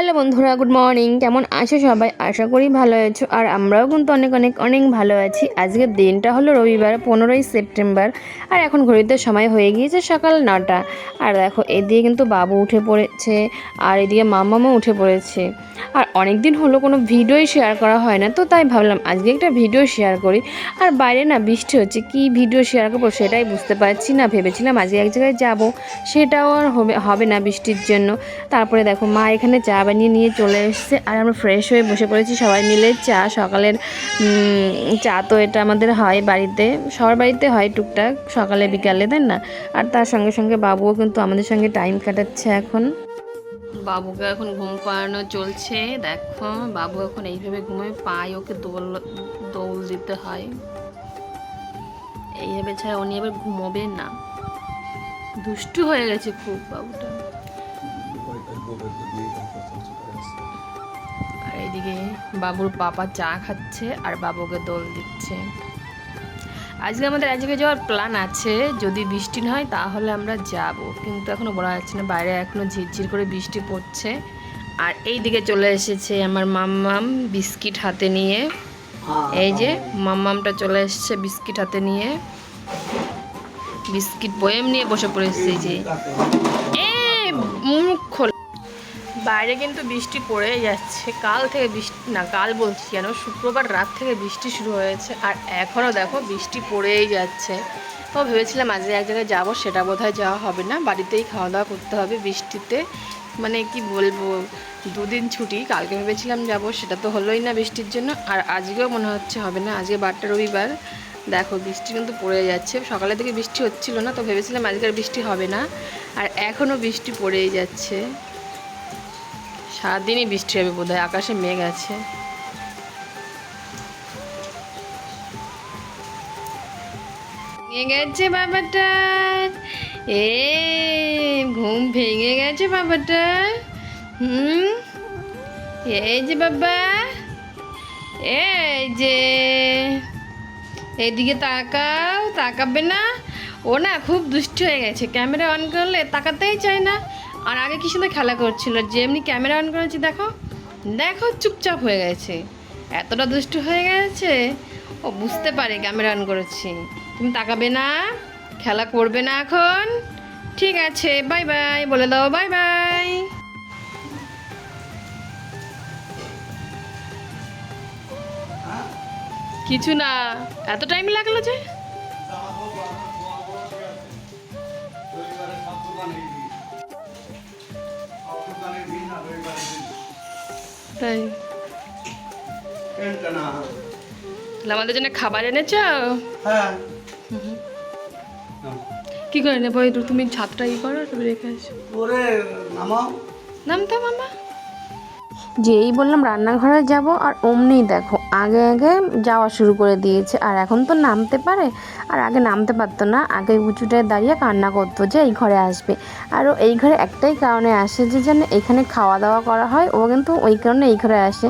Hello বন্ধুরা, good morning. কেমন আছো সবাই? আশা করি ভালো আছো। আর আমরাও কিন্তু অনেক অনেক অনেক ভালো আছি। আজকের দিনটা হলো রবিবার, 15ই সেপ্টেম্বর। আর এখন ঘড়িতে সময় হয়ে গিয়েছে সকাল 9টা। আর দেখো, এদিকে কিন্তু বাবু উঠে পড়েছে, আর এদিকে মামামও উঠে পড়েছে। আর অনেক দিন হলো কোনো ভিডিওই শেয়ার করা হয় না, তো তাই ভাবলাম আজকে একটা ভিডিও শেয়ার করি। আর বাইরে না বৃষ্টি হচ্ছে, কি ভিডিও শেয়ার করবো সেটাই বুঝতে পারছি না। ভেবেছিলাম আজকে এক জায়গায় যাবো, সেটাও আর হবে না বৃষ্টির জন্য। তারপরে দেখো, মা এখানে চা বানিয়ে নিয়ে চলে এসেছে, আর আমরা ফ্রেশ হয়ে বসে পড়েছি সবাই মিলে। চা সকালের চা তো এটা আমাদের হয় বাড়িতে, সবার বাড়িতে হয় টুকটাক সকালে বিকালে, তাই না? আর তার সঙ্গে সঙ্গে বাবুও কিন্তু আমাদের সঙ্গে টাইম কাটাচ্ছে এখন। বাবুকে এখন ঘুম পাড়ানো চলছে। দেখো, বাবু এখন এইভাবে ঘুমায়, পায়ে ওকে দোল দিতে হয়, এইভাবে ছাড়া উনি এবার ঘুমোবে না। দুষ্টু হয়ে গেছে খুব বাবুটা। আর এইদিকে বাবুর পাপা চা খাচ্ছে আর বাবুকে দোল দিচ্ছে। আজকে আমাদের এক জায়গায় যাওয়ার প্ল্যান আছে, যদি বৃষ্টি না হয় তাহলে আমরা যাব, কিন্তু এখনো বলা যাচ্ছে না, বাইরে এখনো ঝিরঝির করে বৃষ্টি পড়ছে। আর এই দিকে চলে এসেছে আমার মাম্মাম বিস্কিট হাতে নিয়ে। এই যে মাম্মামটা চলে এসেছে বিস্কিট হাতে নিয়ে, বিস্কিট বয়েম নিয়ে বসে পড়েছে। যে মুখ খোল। বাইরে কিন্তু বৃষ্টি পড়ে যাচ্ছে, কাল থেকে বৃষ্টি না, কাল বলছি কেন, শুক্রবার রাত থেকে বৃষ্টি শুরু হয়েছে, আর এখনও দেখো বৃষ্টি পড়েই যাচ্ছে। তো ভেবেছিলাম আজকে এক জায়গায় যাবো, সেটা বোধহয় যাওয়া হবে না, বাড়িতেই খাওয়া দাওয়া করতে হবে বৃষ্টিতে। মানে কি বলবো, দুদিন ছুটি, কালকে ভেবেছিলাম যাব, সেটা তো হলোই না বৃষ্টির জন্য। আর আজকেও মনে হচ্ছে হবে না, আজকে বারটা রবিবার। দেখো বৃষ্টি কিন্তু পড়ে যাচ্ছে, সকালে থেকে বৃষ্টি হচ্ছিল না, তো ভেবেছিলাম আজকের বৃষ্টি হবে না, আর এখনও বৃষ্টি পড়েই যাচ্ছে। সারাদিনই বৃষ্টি হবে বোধহয়, আকাশে মেঘ আছে। ভেঙে গেছে বাবাটা, ঘুম ভেঙে গেছে বাবাটা। এই যে বাবা, এই যে এইদিকে তাকাও, তাকাবে না? ও না খুব দুষ্ট হয়ে গেছে, ক্যামেরা অন করলে তাকাতেই চায় না। আর আগে কি সুন্দর খেলা করছিল, যেমনি ক্যামেরা অন করেছি দেখো দেখো চুপচাপ হয়ে গেছে, এতটা দুষ্ট হয়ে গেছে। ও বুঝতে পারে ক্যামেরা অন করেছি। তুমি তাকাবে না, খেলা করবে না এখন, ঠিক আছে? বাই বাই বলে দাও, বাই বাই। কিছু না, এত টাইম লাগলো যে? তাই আমাদের জন্য খাবার এনেছ? হ্যাঁ। কি করে নেবো? তুমি ছাদটা ই করো, তুমি রেখে আসো। নামতো মামা। যেই বললাম রান্নাঘরে যাব, আর অমনি দেখো আগে আগে যাওয়া শুরু করে দিয়েছে। আর এখন তো নামতে পারে, আর আগে নামতে পারতো না, আগে উঁচুটায় দাঁড়িয়ে কান্না করতো যে এই ঘরে আসবে। আর ও এই ঘরে একটাই কারণে আসে, যে যেন এখানে খাওয়া দাওয়া করা হয়, ও কিন্তু ওই কারণে এই ঘরে আসে,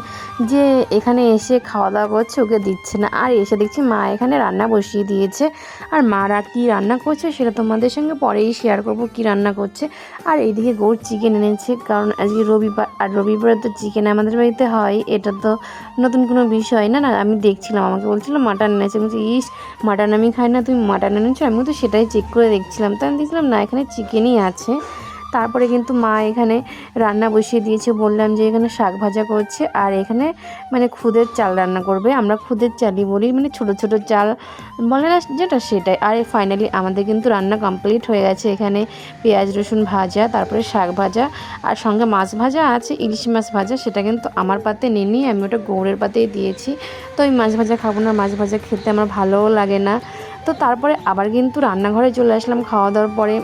যে এখানে এসে খাওয়া দাওয়া করছে, ওকে দিচ্ছে না। আর এসে দেখছি মা এখানে রান্না বসিয়ে দিয়েছে, আর মারা কী রান্না করছে সেটা তোমাদের সঙ্গে পরেই শেয়ার করবো, কী রান্না করছে। আর এইদিকে গৌর চিকেন এনেছে, কারণ আজকে রবিবার, আর রবিবারে তো চিকেন আমাদের বাড়িতে হয়, এটা তো নতুন কোনো বিষয় না। না আমি দেখছিলাম, আমাকে বলছিল মাটন এনেছে, বলছি ইস মাটন আমি খাই না, তুমি মাটন এনেছো? আমি তো সেটাই চেক করে দেখছিলাম, তো আমি দেখছিলাম না এখানে চিকেনই আছে। তারপরে কিন্তু মা এখানে রান্না বসিয়ে দিয়েছে, বললাম যে এখানে শাক ভাজা করছে, আর এখানে মানে খুদের চাল রান্না করবে, আমরা খুদের চালই বলি, মানে ছোটো ছোটো চাল বলে না যেটা, সেটাই। আর ফাইনালি আমাদের কিন্তু রান্না কমপ্লিট হয়ে গেছে। এখানে পেঁয়াজ রসুন ভাজা, তারপরে শাক ভাজা, আর সঙ্গে মাছ ভাজা আছে, ইলিশ মাছ ভাজা, সেটা কিন্তু আমার পাতে নিইনি, আমি ওটা গৌড়ের পাতেই দিয়েছি। তো আমি মাছ ভাজা খাবো না, মাছ ভাজা খেতে আমার ভালোও লাগে না। তো তারপরে আবার কিন্তু রান্নাঘরে চলে আসলাম খাওয়া দাওয়ার পরে,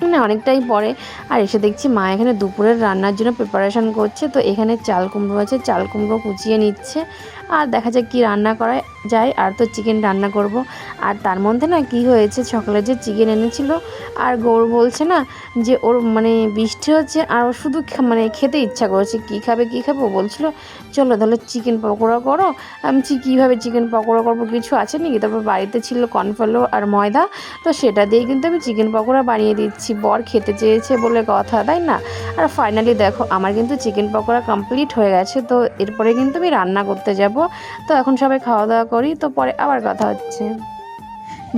মানে অনেকটাই পরে। আর এসে দেখছি মা এখানে দুপুরের রান্নার জন্য প্রিপারেশান করছে। তো এখানে চাল কুমড়ো আছে, চাল কুমড়ো কুচিয়ে নিচ্ছে, আর দেখা যাক কী রান্না করা যায়। আর তো চিকেন রান্না করব। আর তার মধ্যে না কি হয়েছে, সকালে যে চিকেন এনেছিল, আর গৌর বলছে না যে ওর মানে বৃষ্টি হচ্ছে, আর ও শুধু মানে খেতে ইচ্ছা করছে, কী খাবে কী খাবে, ও বলছিল চলো তাহলে চিকেন পকোড়া করো। আমি কীভাবে চিকেন পকোড়া করবো, কিছু আছে নাকি? তারপর বাড়িতে ছিল কর্নফ্লাওয়ার আর ময়দা, তো সেটা দিয়ে কিন্তু আমি চিকেন পকোড়া বানিয়ে দিচ্ছি বর খেতে চেয়েছে বলে কথা, তাই না? আর ফাইনালি দেখো আমার কিন্তু চিকেন পকোড়া কমপ্লিট হয়ে গেছে। তো এরপরে কিন্তু আমি রান্না করতে যাব। তো এখন সবাই খাওয়া দাওয়া করি, তো পরে আবার কথা হচ্ছে।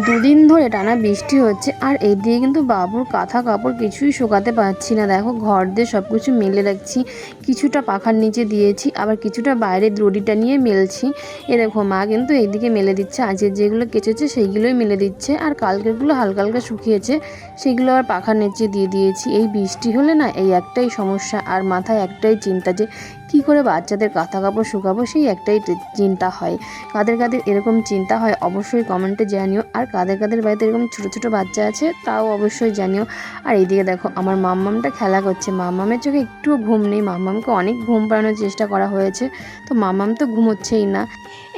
দুদিন ধরে টানা বৃষ্টি হচ্ছে, আর এইদিকে কিন্তু বাবুর কাঁথা কাপড় কিছুই শুকাতে পারছি না। দেখো ঘর দিয়ে সব কিছু মেলে রাখছি, কিছুটা পাখার নিচে দিয়েছি, আবার কিছুটা বাইরে দড়িটা নিয়ে মেলছি। এ দেখো মা কিন্তু এইদিকে মেলে দিচ্ছে, আজকে যেগুলো কেচেছে সেইগুলোই মেলে দিচ্ছে, আর কালকেরগুলো হালকা হালকা শুকিয়েছে সেগুলো আবার পাখার নিচে দিয়ে দিয়েছি। এই বৃষ্টি হলে না এই একটাই সমস্যা, আর মাথায় একটাই চিন্তা যে কী করে বাচ্চাদের কাঁথা কাপড় শুকাবো, সেই একটাই চিন্তা হয়। কাদের কাদের এরকম চিন্তা হয় অবশ্যই কমেন্টে জানিও, আর কাদের কাদের বাড়িতে এরকম ছোটো ছোটো বাচ্চা আছে তাও অবশ্যই জানিও। আর এইদিকে দেখো আমার মাম্মামটা খেলা করছে, মাম্মামের চোখে একটুও ঘুম নেই, মাম্মামকে অনেক ঘুম পাড়ানোর চেষ্টা করা হয়েছে, তো মাম্মাম তো ঘুমোচ্ছেই না।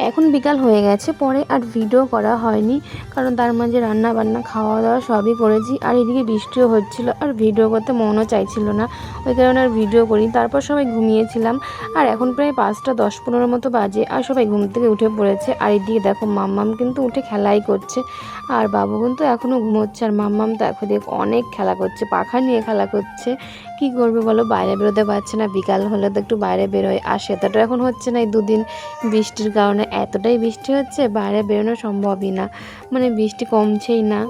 এখন বিকাল হয়ে গেছে, পরে আর ভিডিও করা হয়নি, কারণ তার মাঝে রান্না বান্না খাওয়া দাওয়া সবই করেছি, আর এদিকে বৃষ্টিও হচ্ছিল, আর ভিডিও করতে মনও চাইছিল না, ওই কারণে আর ভিডিও করি। তারপর সবাই ঘুমিয়েছিলাম, আর এখন প্রায় 5:10-15 মতো বাজে, আর সবাই ঘুম থেকে উঠে পড়েছে। আর এদিকে দেখো মাম্মাম কিন্তু উঠে খেলাই করছে, আর বাবু কিন্তু এখনও ঘুমোচ্ছে, আর মাম্মাম তো এখন দেখ অনেক খেলা করছে, পাখা নিয়ে খেলা করছে। কি করবে বলো, বাইরে বেরোতে পারছে না, বিকাল হলে তো একটু বাইরে বেরোয়, আর সেটাটা এখন হচ্ছে না। এই দুদিন বৃষ্টির কারণে এতটাই বৃষ্টি হচ্ছে, বাইরে বেরোনো সম্ভবই না, মানে বৃষ্টি কমছেই না।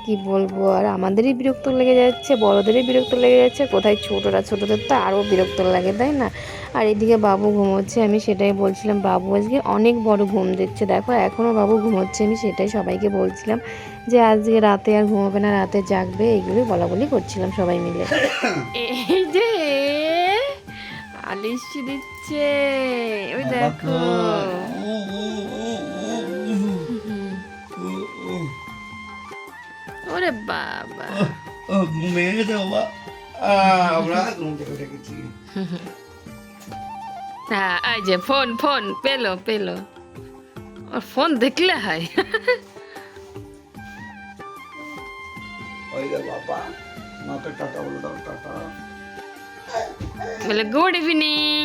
কি বলবো, আর আমাদেরই বিরক্ত লেগে যাচ্ছে, বড়োদেরই বিরক্ত লেগে যাচ্ছে, কোথায় ছোটোদের তো আরও বিরক্ত লাগে, তাই না? আর এদিকে বাবু ঘুমোচ্ছে, আমি সেটাই বলছিলাম, বাবু আজকে অনেক বড় ঘুম দিচ্ছে, দেখো এখনও বাবু ঘুমোচ্ছে। আমি সেটাই সবাইকে বলছিলাম যে আজকে রাতে আর ঘুমোবে না, রাতে জাগবে, এইগুলোই বলাবলি করছিলাম সবাই মিলে। এই যে আলিশি দিচ্ছে, ওই দেখো। ওরে বাবা, ঘুমিয়ে গেছে বাবা, আমরা ঘুম থেকে উঠেছি। হ্যাঁ এই যে ফোন ফোন পেলো ওর ফোন দেখলে হয়। ওই যে বাবা, মাকে টাটা বলে দাও, টাটা। বলে গুড ইভিনিং।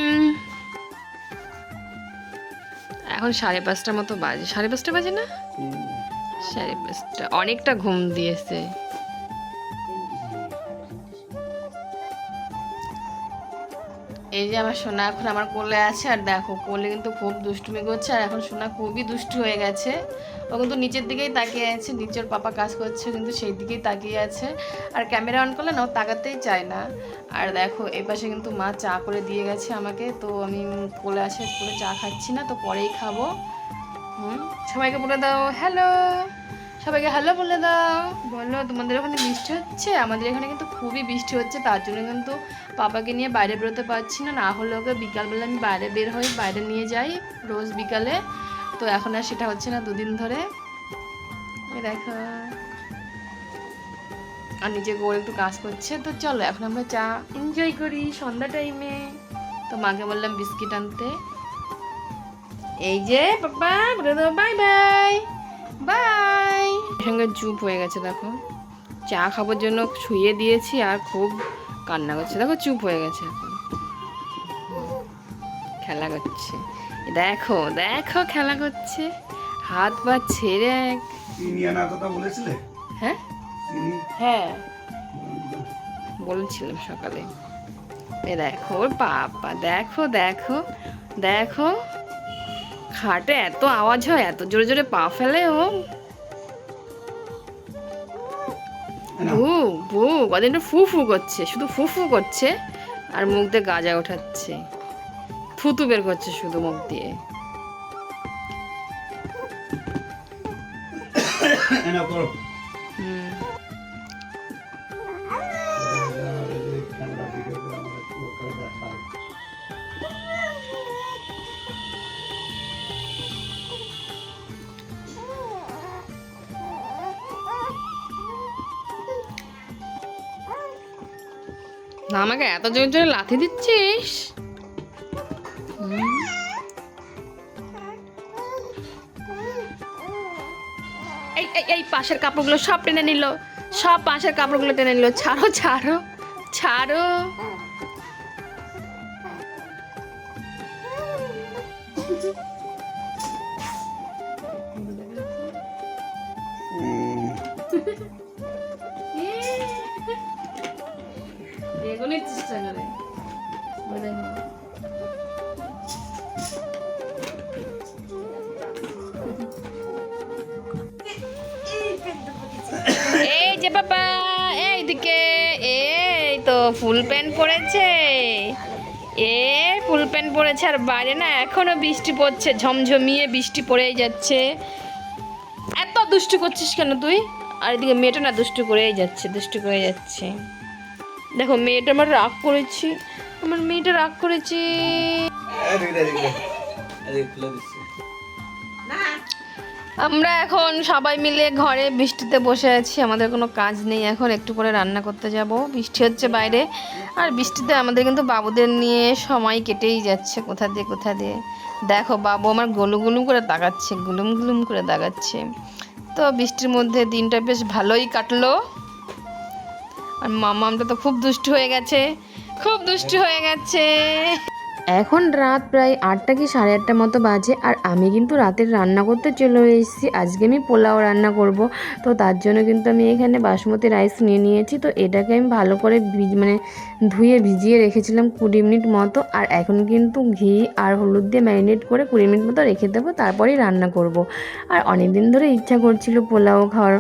এখন 5:30 মতো বাজে, 5:30 বাজে না, 5:30। অনেকটা ঘুম দিয়েছে। এই যে আমার সোনা এখন আমার কোলে আছে, আর দেখো কোলে কিন্তু খুব দুষ্টুমি করছে, আর এখন সোনা খুবই দুষ্টু হয়ে গেছে। ও কিন্তু নিচের দিকেই তাকিয়ে আছে, নিচের পাপা কাজ করছে কিন্তু সেই দিকেই তাকিয়ে আছে, আর ক্যামেরা অন করলে না ও তাকাতেই চায় না। আর দেখো এই পাশে কিন্তু মা চা করে দিয়ে গেছে আমাকে, তো আমি কোলে আসে করে চা খাচ্ছি না, তো পরেই খাবো। সবাইকে বলে দাও হ্যালো, সবাইকে হ্যালো বলে দাও, বলো তোমাদের ওখানে বৃষ্টি হচ্ছে, আমাদের এখানে কিন্তু খুবই বৃষ্টি হচ্ছে, তার জন্য কিন্তু পাপাকে নিয়ে বাইরে বেরোতে পারছি না, না হলে ওকে বিকালবেলা আমি বাইরে বের হই, বাইরে নিয়ে যাই রোজ বিকালে, তো এখন আর সেটা হচ্ছে না দুদিন ধরে। দেখো আর নিজে গড়ে একটু কাজ করছে, তো চলো এখন আমরা চা এনজয় করি সন্ধ্যা টাইমে। তো মাকে বললাম বিস্কিট আনতে, এই যে পাপা বলে দাও বাই বাই বাই। সঙ্গে চুপ হয়ে গেছে, দেখো চা খাবার জন্য শুয়ে দিয়েছি আর খুব কান্না করছে, দেখো চুপ হয়ে গেছে, এখন খেলা করছে, দেখো দেখো খেলা করছে, হাত পা ছেড়ে। চিনি আনার কথা বলেছিলে? হ্যাঁ হ্যাঁ বলছিলাম সকালে। এ দেখো ওর বাবা, দেখো দেখো দেখো খাটে এত আওয়াজ হয়, এত জোরে জোরে পা ফেলে ও, ভু ভু কদিন ফু ফু করছে, শুধু ফু ফু করছে, আর মুখ দিয়ে গাজা ওঠাচ্ছে, থুতু বের করছে শুধু মুখ দিয়ে। না আমাকে এত জোরে জোরে লাথি দিচ্ছিস, এই এই এই পাশের কাপড়গুলো সব টেনে নিল, সব পাশের কাপড়গুলো টেনে নিল, ছাড়ো ছাড়ো ছাড়ো। ফুল প্যান্ট পরেছে, ফুল প্যান্ট পরেছে। আর বাইরে না এখনো বৃষ্টি পড়ছে, ঝমঝমিয়ে বৃষ্টি পড়েই যাচ্ছে। এত দুষ্টু করছিস কেন তুই? আর এদিকে মেয়েটা না দুষ্টু করেই যাচ্ছে। দেখো মেয়েটা আমার রাগ করেছি, আমার মেয়েটা রাগ করেছে। আমরা এখন সবাই মিলে ঘরে বৃষ্টিতে বসে আছি, আমাদের কোনো কাজ নেই এখন। একটু করে রান্না করতে যাব, বৃষ্টি হচ্ছে বাইরে। আর বৃষ্টিতে আমাদের কিন্তু বাবুদের নিয়ে সময় কেটেই যাচ্ছে কোথা দিয়ে। দেখো বাবু আমার গুলুম করে তাকাচ্ছে। তো বৃষ্টির মধ্যে দিনটা বেশ ভালোই কাটলো। আর মামামটা তো খুব দুষ্টু হয়ে গেছে। এখন রাত প্রায় 8টা কি 8:30 মতো বাজে। আর আমি কিন্তু রাতের রান্না করতে চলে এসেছি। আজকে আমি পোলাও রান্না করব। তো তার জন্য কিন্তু আমি এখানে বাসমতি রাইস নিয়েছি। তো এটাকে আমি ভালো করে ধুয়ে ভিজিয়ে রেখেছিলাম 20 মিনিট মতো। আর এখন কিন্তু ঘি আর হলুদ দিয়ে ম্যারিনেট করে 20 মিনিট মতো রেখে দেবো, তারপরেই রান্না করব। আর অনেক দিন ধরে ইচ্ছা করছিল পোলাও খাওয়ার,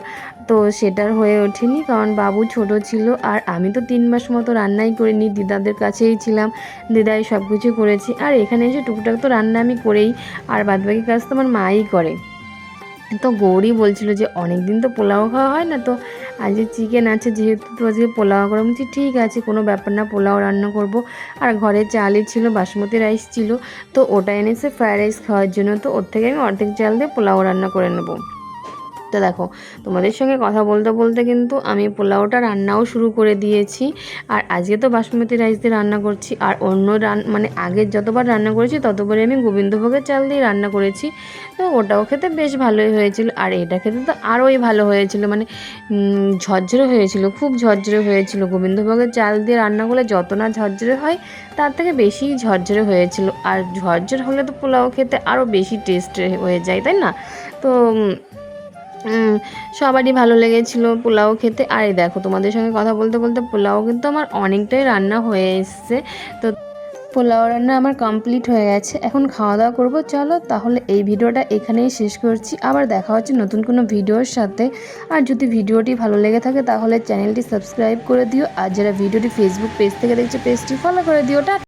তো সেটার হয়ে ওঠেনি, কারণ বাবু ছোট ছিল। আর আমি তো 3 মাস মতো রান্নাই করিনি, দিদাদের কাছেই ছিলাম, দিদাই সব কিছু করেছি। আর এখানে এসে টুকটাক তো রান্না আমি করেই, আর বাদবাকি কাজ তো আমার মাই করে। তো গৌরী বলছিল যে অনেক দিন তো পোলাও খাওয়া হয় না, তো আজকে চিকেন আছে যেহেতু, তো আজকে পোলাও করে। বলছি ঠিক আছে, কোনো ব্যাপার না, পোলাও রান্না করব। আর ঘরে চালই ছিল, বাসমতি রাইস ছিল, তো ওটা এনেছে ফ্রায়েড রাইস খাওয়ার জন্য। তো ওর থেকে আমি অর্ধেক চাল দিয়ে পোলাও রান্না করে নেবো। তো দেখো তোমাদের সঙ্গে কথা বলতে কিন্তু আমি পোলাওটা রান্নাও শুরু করে দিয়েছি। আর আজকে তো বাসমতি রাইস দিয়ে রান্না করছি। আর অন্য মানে আগের যতবার রান্না করেছি ততবারই আমি গোবিন্দভোগের চাল দিয়ে রান্না করেছি। তো ওটাও খেতে বেশ ভালোই হয়েছিল। আর এটা খেতে তো আরোই ভালো হয়েছিল, মানে ঝরঝরে হয়েছিল, খুব ঝরঝরে হয়েছিল। গোবিন্দভোগের চাল দিয়ে রান্না করলে যত না ঝরঝরে হয়, তার থেকে বেশি ঝরঝরে হয়েছিল। আর ঝরঝরে হলে তো পোলাও খেতে আরও বেশি টেস্ট হয়ে যায়, তাই না? তো সবারই ভালো লেগেছিল পোলাও খেতে। আর এই দেখো তোমাদের সঙ্গে কথা বলতে পোলাও কিন্তু আমার অনেকটাই রান্না হয়ে এসছে। তো পোলাও রান্না আমার কমপ্লিট হয়ে গেছে, এখন খাওয়া দাওয়া করবো। চলো তাহলে এই ভিডিওটা এখানেই শেষ করছি, আবার দেখা হচ্ছে নতুন কোনো ভিডিওর সাথে। আর যদি ভিডিওটি ভালো লেগে থাকে তাহলে চ্যানেলটি সাবস্ক্রাইব করে দিও। আর যারা ভিডিওটি ফেসবুক পেজ থেকে দেখছে, পেজটি ফলো করে দিও।